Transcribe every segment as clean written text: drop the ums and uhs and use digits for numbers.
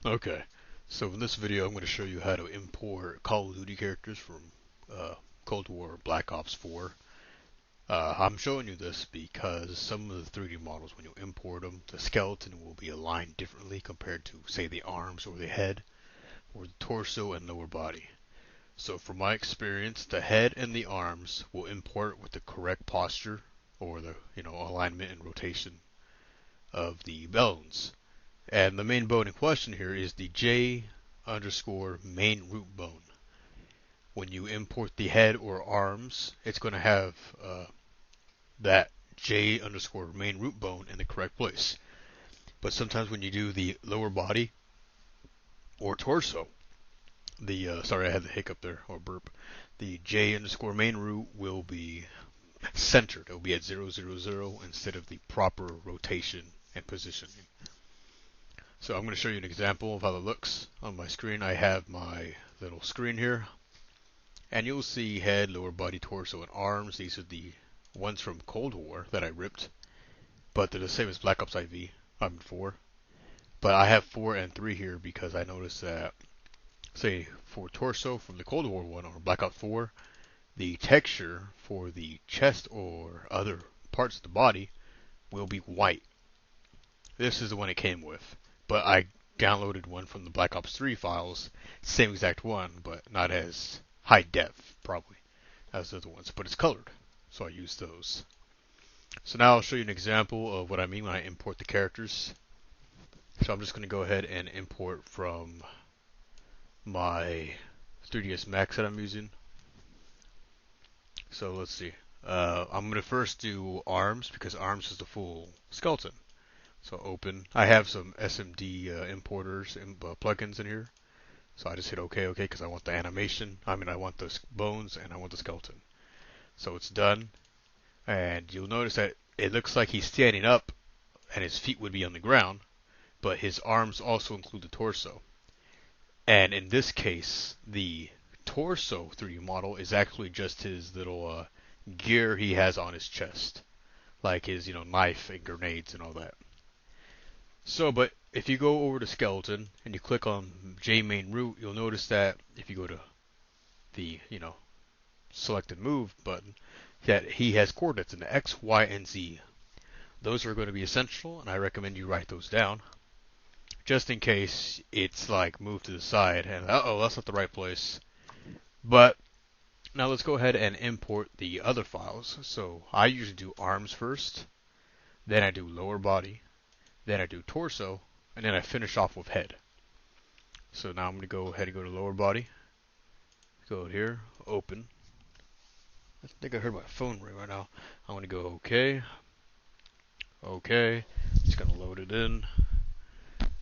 Okay, so in this video I'm going to show you how to import Call of Duty characters from uh, Cold War Black Ops 4. I'm showing you this because some of the 3D models, when you import them, the skeleton will be aligned differently compared to, say, the arms or the head or the torso and lower body. So from my experience, the head and the arms will import with the correct posture or the alignment and rotation of the bones. And the main bone in question here is the J underscore main root bone. When you import the head or arms, it's going to have that J underscore main root bone in the correct place. But sometimes when you do the lower body or torso, sorry, I had the hiccup there, or burp. The J underscore main root will be centered. It will be at 000 instead of the proper rotation and positioning. So I'm going to show you an example of how that looks. On my screen I have my little screen here, and you'll see head, lower body, torso, and arms. These are the ones from Cold War that I ripped, but they're the same as Black Ops IV, I'm 4. But I have 4 and 3 here because I noticed that, say, for torso from the Cold War one or Black Ops 4, the texture for the chest or other parts of the body will be white. This is the one it came with, but I downloaded one from the Black Ops 3 files, same exact one, but not as high def, probably, as the other ones, but it's colored, so I used those. So now I'll show you an example of what I mean when I import the characters. So I'm just going to go ahead and import from my 3ds Max that I'm using. So let's see. I'm going to first do arms because arms is the full skeleton. So open. I have some SMD importers and plugins in here. So I just hit OK, OK, because I want the animation. I want the bones and I want the skeleton. So it's done. And you'll notice that it looks like he's standing up and his feet would be on the ground, but his arms also include the torso. And in this case, the torso 3D model is actually just his little gear he has on his chest, like his knife and grenades and all that. So, but if you go over to skeleton and you click on J main root, you'll notice that if you go to the select and move button, that he has coordinates in the X, Y, and Z. Those are going to be essential, and I recommend you write those down, just in case it's like moved to the side and oh, that's not the right place. But now let's go ahead and import the other files. So I usually do arms first, then I do lower body, then I do torso, and then I finish off with head. So now I'm going to go ahead and go to lower body, go here, open. I think I heard my phone ring right now. I'm going to go OK, OK. It's going to load it in,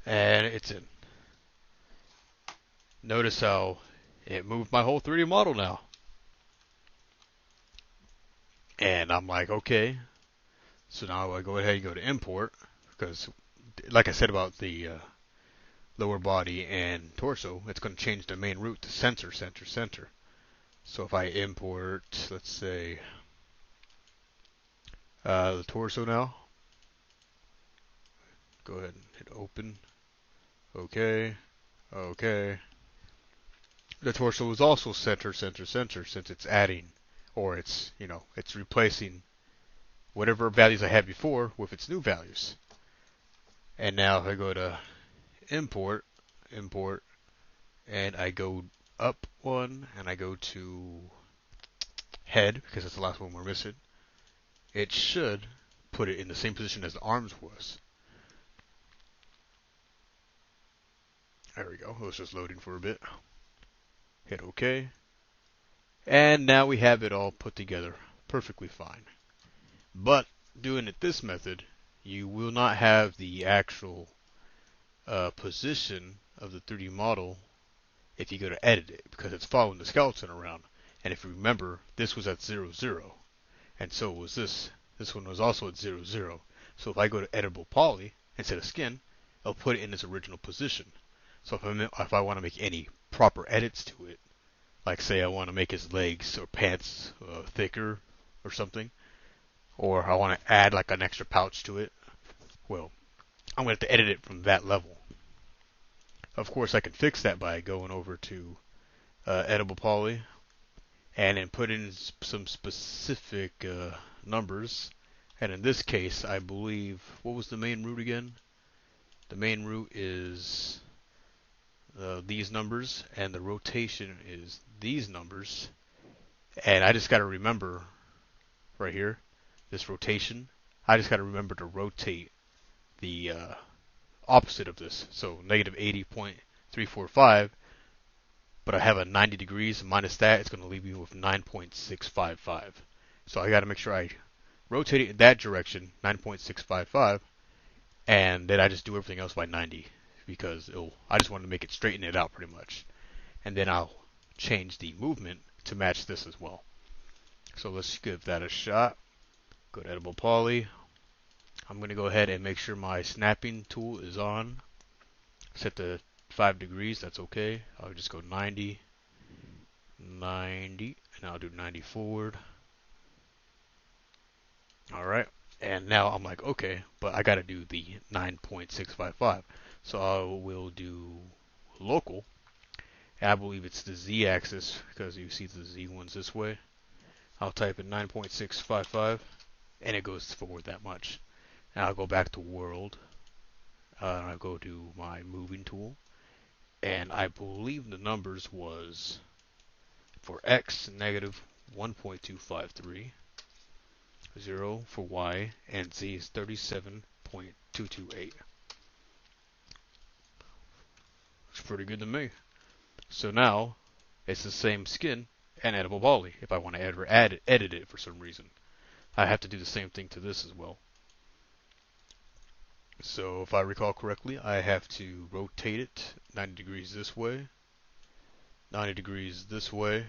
and it's in. Notice how it moved my whole 3D model now. And I'm like, okay. So now I go ahead and go to import, because like I said about the lower body and torso, it's going to change the main root to center, center, center. So if I import, let's say, the torso now, go ahead and hit open, okay, okay. The torso is also center, center, center, since it's adding, or it's replacing whatever values I had before with its new values. And now if I go to import, import, and I go up one, and I go to head, because that's the last one we're missing, it should put it in the same position as the arms was. There we go. It was just loading for a bit. Hit OK. And now we have it all put together perfectly fine. But doing it this method, you will not have the actual position of the 3D model if you go to edit it, because it's following the skeleton around. And if you remember, this was at 0, 0. And so was this. This one was also at 0, 0. So if I go to editable poly instead of skin, it'll put it in its original position. So if I want to make any proper edits to it, like say I want to make his legs or pants thicker or something, or I want to add like an extra pouch to it, well, I'm going to have to edit it from that level. Of course, I can fix that by going over to Edible Poly and then put in some specific numbers. And in this case, I believe, what was the main root again? The main root is these numbers, and the rotation is these numbers. And I just got to remember right here, this rotation. I just got to remember to rotate the opposite of this. So negative 80.345, but I have a 90 degrees minus that, it's going to leave me with 9.655. So I got to make sure I rotate it in that direction, 9.655, and then I just do everything else by 90 because I just want to make it straighten it out pretty much. And then I'll change the movement to match this as well. So let's give that a shot. Go to Edible Poly. I'm going to go ahead and make sure my snapping tool is on. Set to 5 degrees, that's okay. I'll just go 90, 90, and I'll do 90 forward. Alright, and now I'm like, okay, but I gotta do the 9.655. So I will do local, and I believe it's the z-axis, because you see the z ones this way. I'll type in 9.655, and it goes forward that much. And I'll go back to world, and I'll go to my moving tool, and I believe the numbers was for x negative 1.253, 0 for y, and z is 37.228. It's pretty good to me. So now it's the same skin and Edible Poly if I want to ever edit it for some reason. I have to do the same thing to this as well. So if I recall correctly, I have to rotate it 90 degrees this way, 90 degrees this way,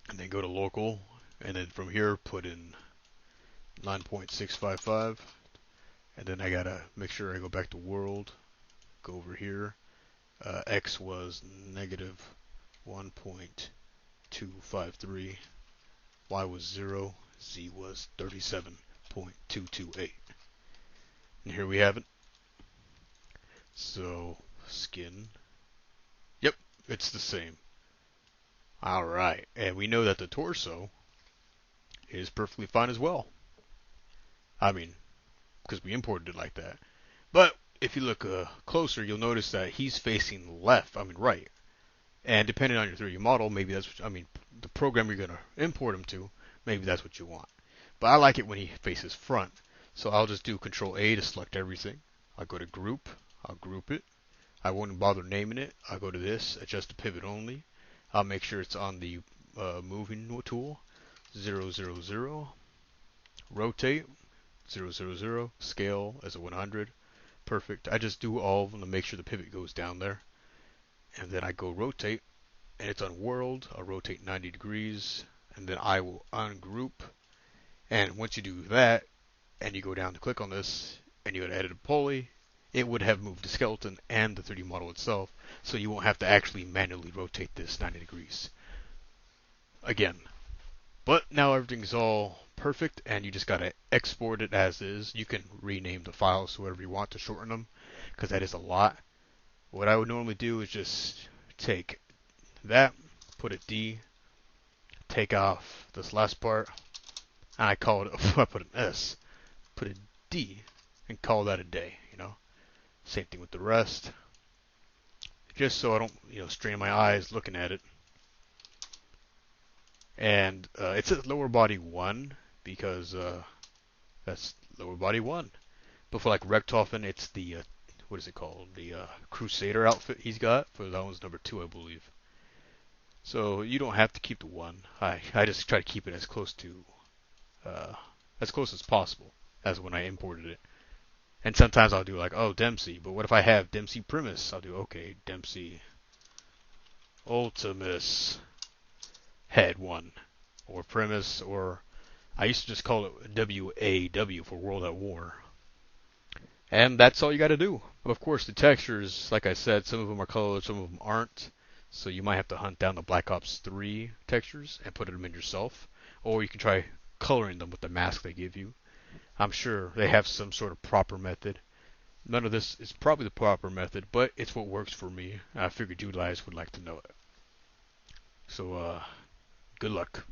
and then go to local, and then from here put in 9.655, and then I gotta make sure I go back to world, go over here. X was negative 1.253, Y was 0, Z was 37.228. And here we have it. So, skin. Yep, it's the same. Alright, and we know that the torso is perfectly fine as well. I mean, because we imported it like that. But if you look closer, you'll notice that he's facing left, right. And depending on your 3D model, maybe that's the program you're going to import him to, maybe that's what you want. But I like it when he faces front. So I'll just do Control A to select everything. I'll go to Group. I'll group it. I won't bother naming it. I'll go to this, Adjust to Pivot Only. I'll make sure it's on the Moving tool. 0, 0, 0. Rotate. 0, 0, 0. Scale as a 100. Perfect. I just do all of them to make sure the pivot goes down there. And then I go rotate, and it's on world. I'll rotate 90 degrees, and then I will ungroup. And once you do that, and you go down to click on this, and you go to edit a poly, it would have moved the skeleton and the 3D model itself, so you won't have to actually manually rotate this 90 degrees again. But now everything's all perfect, and you just gotta export it as is. You can rename the files to whatever you want to shorten them, because that is a lot. What I would normally do is just take that, put a D, take off this last part, and I call it, I put an S, put a D, and call that a day, Same thing with the rest. Just so I don't, strain my eyes looking at it. And it says lower body 1 because that's lower body 1. But for like Rectoffen, it's the, what is it called? The Crusader outfit he's got. For that one's number 2, I believe. So you don't have to keep the 1. I just try to keep it as close as possible as when I imported it. And sometimes I'll do like, Dempsey. But what if I have Dempsey Primus? I'll do, okay, Dempsey Ultimus Head 1. Or Primus, or I used to just call it WAW for World at War. And that's all you got to do. But of course, the textures, like I said, some of them are colored, some of them aren't. So you might have to hunt down the Black Ops 3 textures and put them in yourself. Or you can try coloring them with the mask they give you. I'm sure they have some sort of proper method. None of this is probably the proper method, but it's what works for me. I figured you guys would like to know it. So, good luck.